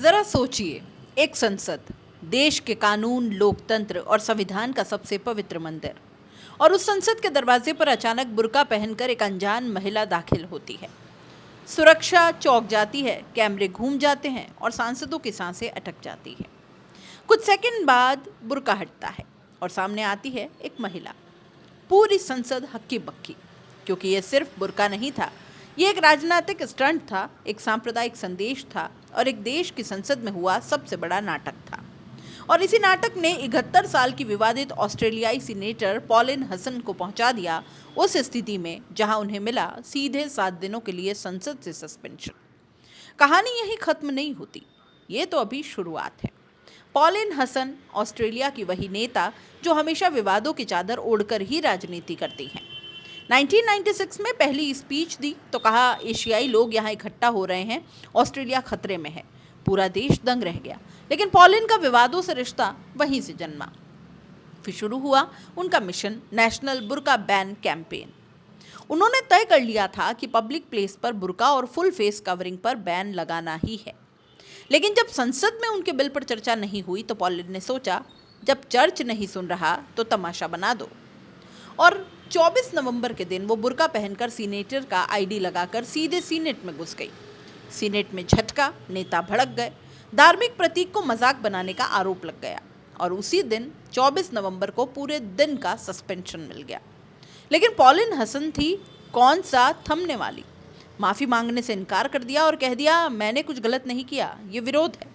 जरा सोचिए, एक संसद, देश के कानून, लोकतंत्र और संविधान का सबसे पवित्र मंदिर, और उस संसद के दरवाजे पर अचानक बुर्का पहनकर एक अनजान महिला दाखिल होती है। सुरक्षा चौंक जाती है, कैमरे घूम जाते हैं और सांसदों की सांसें अटक जाती है। कुछ सेकंड बाद बुर्का हटता है और सामने आती है एक महिला। पूरी संसद हक्की बक्की, क्योंकि यह सिर्फ बुर्का नहीं था, ये एक राजनीतिक स्टंट था, एक सांप्रदायिक संदेश था और एक देश की संसद में हुआ सबसे बड़ा नाटक था। और इसी नाटक ने 71 साल की विवादित ऑस्ट्रेलियाई सीनेटर पॉलिन हसन को पहुंचा दिया उस स्थिति में जहां उन्हें मिला सीधे 7 दिनों के लिए संसद से सस्पेंशन। कहानी यही खत्म नहीं होती, ये तो अभी शुरुआत है। पॉलिन हसन ऑस्ट्रेलिया की वही नेता जो हमेशा विवादों की चादर ओढ़कर ही राजनीति करती हैं। 1996 में पहली स्पीच दी तो कहा, एशियाई लोग यहाँ इकट्ठा हो रहे हैं, ऑस्ट्रेलिया खतरे में है। पूरा देश दंग रह गया। लेकिन पॉलिन का विवादों से रिश्ता वहीं से जन्मा। फिर शुरू हुआ उनका मिशन, नेशनल बुर्का बैन कैंपेन। उन्होंने तय कर लिया था कि पब्लिक प्लेस पर बुर्का और फुल फेस कवरिंग पर बैन लगाना ही है। लेकिन जब संसद में उनके बिल पर चर्चा नहीं हुई तो पॉलिन ने सोचा, जब चर्च नहीं सुन रहा तो तमाशा बना दो। और 24 नवंबर के दिन वो बुर्का पहनकर सीनेटर का आईडी लगाकर सीधे सीनेट में घुस गई। सीनेट में झटका, नेता भड़क गए, धार्मिक प्रतीक को मजाक बनाने का आरोप लग गया और उसी दिन 24 नवंबर को पूरे दिन का सस्पेंशन मिल गया। लेकिन पॉलिन हसन थी कौन सा थमने वाली। माफी मांगने से इनकार कर दिया और कह दिया, मैंने कुछ गलत नहीं किया, ये विरोध है।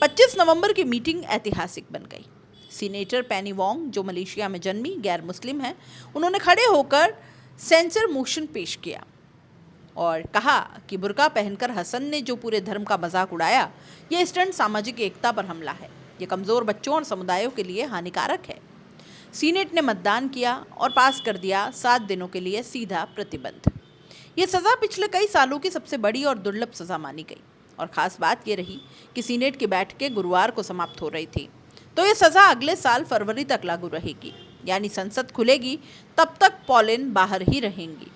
25 नवंबर की मीटिंग ऐतिहासिक बन गई। सीनेटर पेनी वोंग, जो मलेशिया में जन्मी गैर मुस्लिम हैं, उन्होंने खड़े होकर सेंसर मोशन पेश किया और कहा कि बुर्का पहनकर हसन ने जो पूरे धर्म का मजाक उड़ाया, यह स्टंट सामाजिक एकता पर हमला है, यह कमज़ोर बच्चों और समुदायों के लिए हानिकारक है। सीनेट ने मतदान किया और पास कर दिया 7 दिनों के लिए सीधा प्रतिबंध। ये सज़ा पिछले कई सालों की सबसे बड़ी और दुर्लभ सज़ा मानी गई और ख़ास बात यह रही कि सीनेट की बैठकें गुरुवार को समाप्त हो रही थी, तो ये सज़ा अगले साल फरवरी तक लागू रहेगी, यानी संसद खुलेगी तब तक पॉलिन बाहर ही रहेंगी।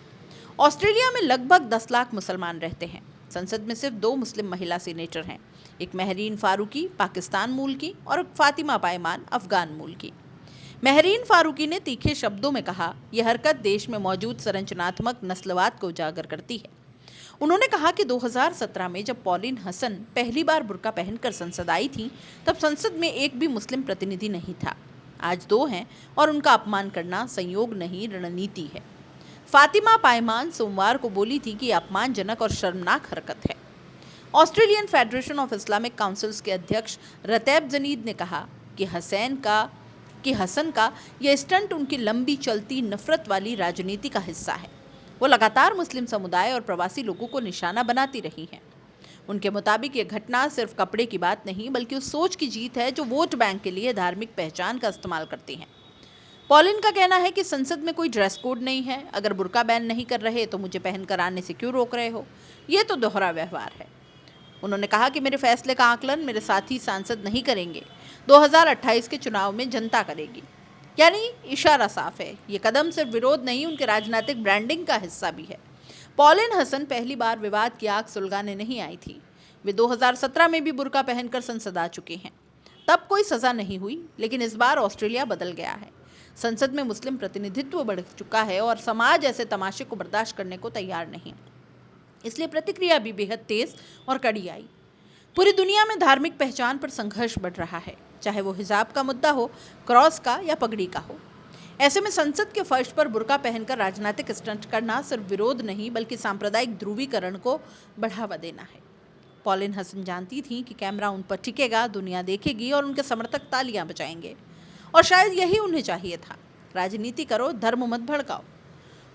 ऑस्ट्रेलिया में लगभग 10 लाख मुसलमान रहते हैं। संसद में सिर्फ 2 मुस्लिम महिला सीनेटर हैं, एक महरीन फारूकी पाकिस्तान मूल की और फातिमा पायमान अफगान मूल की। महरीन फारूकी ने तीखे शब्दों में कहा, यह हरकत देश में मौजूद संरचनात्मक नस्लवाद को उजागर करती है। उन्होंने कहा कि 2017 में जब पॉलिन हसन पहली बार बुर्का पहनकर संसद आई थी, तब संसद में एक भी मुस्लिम प्रतिनिधि नहीं था। आज 2 हैं और उनका अपमान करना संयोग नहीं, रणनीति है। फातिमा पायमान सोमवार को बोली थी कि अपमानजनक और शर्मनाक हरकत है। Australian federation of Islamic councils के अध्यक्ष रतैब जनीद ने कहा कि हसन का यह स्टंट उनकी लंबी चलती नफरत वाली राजनीति का हिस्सा है। वो लगातार मुस्लिम समुदाय और प्रवासी लोगों को निशाना बनाती रही हैं। उनके मुताबिक ये घटना सिर्फ कपड़े की बात नहीं, बल्कि उस सोच की जीत है जो वोट बैंक के लिए धार्मिक पहचान का इस्तेमाल करती हैं। पॉलिन का कहना है कि संसद में कोई ड्रेस कोड नहीं है, अगर बुर्का बैन नहीं कर रहे तो मुझे पहनकर आने से क्यों रोक रहे हो, ये तो दोहरा व्यवहार है। उन्होंने कहा कि मेरे फैसले का आकलन मेरे साथी सांसद नहीं करेंगे, 2028 के चुनाव में जनता करेगी। यानी इशारा साफ है, ये कदम सिर्फ विरोध नहीं, उनके राजनीतिक ब्रांडिंग का हिस्सा भी है। पॉलिन हसन पहली बार विवाद की आग सुलगाने नहीं आई थी। वे 2017 में भी बुर्का पहनकर संसद आ चुके हैं, तब कोई सज़ा नहीं हुई। लेकिन इस बार ऑस्ट्रेलिया बदल गया है। संसद में मुस्लिम प्रतिनिधित्व बढ़ चुका है और समाज ऐसे तमाशे को बर्दाश्त करने को तैयार नहीं, इसलिए प्रतिक्रिया भी बेहद तेज और कड़ी आई। पूरी दुनिया में धार्मिक पहचान पर संघर्ष बढ़ रहा है, चाहे वो हिजाब का मुद्दा हो, क्रॉस का या पगड़ी का हो। ऐसे में संसद के फर्श पर बुर्का पहनकर राजनीतिक स्टंट करना सिर्फ विरोध नहीं, बल्कि सांप्रदायिक ध्रुवीकरण को बढ़ावा देना है। पॉलिन हसन जानती थी कि कैमरा उन पर टिकेगा, दुनिया देखेगी और उनके समर्थक तालियां बजाएंगे, और शायद यही उन्हें चाहिए था। राजनीति करो, धर्म मत भड़काओ।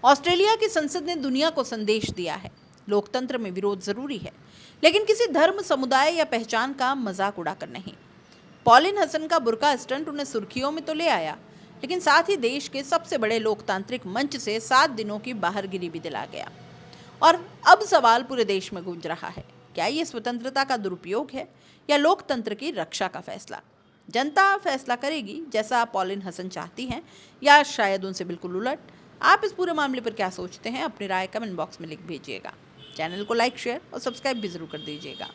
ऑस्ट्रेलिया की संसद ने दुनिया को संदेश दिया है, लोकतंत्र में विरोध जरूरी है, लेकिन किसी धर्म, समुदाय या पहचान का मजाक उड़ाकर नहीं। पॉलिन हसन का बुर्का स्टंट उन्हें सुर्खियों में तो ले आया, लेकिन साथ ही देश के सबसे बड़े लोकतांत्रिक मंच से 7 दिनों की बाहरगिरी भी दिला गया। और अब सवाल पूरे देश में गूंज रहा है, क्या ये स्वतंत्रता का दुरुपयोग है या लोकतंत्र की रक्षा का फैसला? जनता फैसला करेगी, जैसा पॉलिन हसन चाहती हैं, या शायद उनसे बिल्कुल उलट। आप इस पूरे मामले पर क्या सोचते हैं? अपनी राय कमेंट बॉक्स में लिख भेजिएगा। चैनल को लाइक, शेयर और सब्सक्राइब भी जरूर कर दीजिएगा।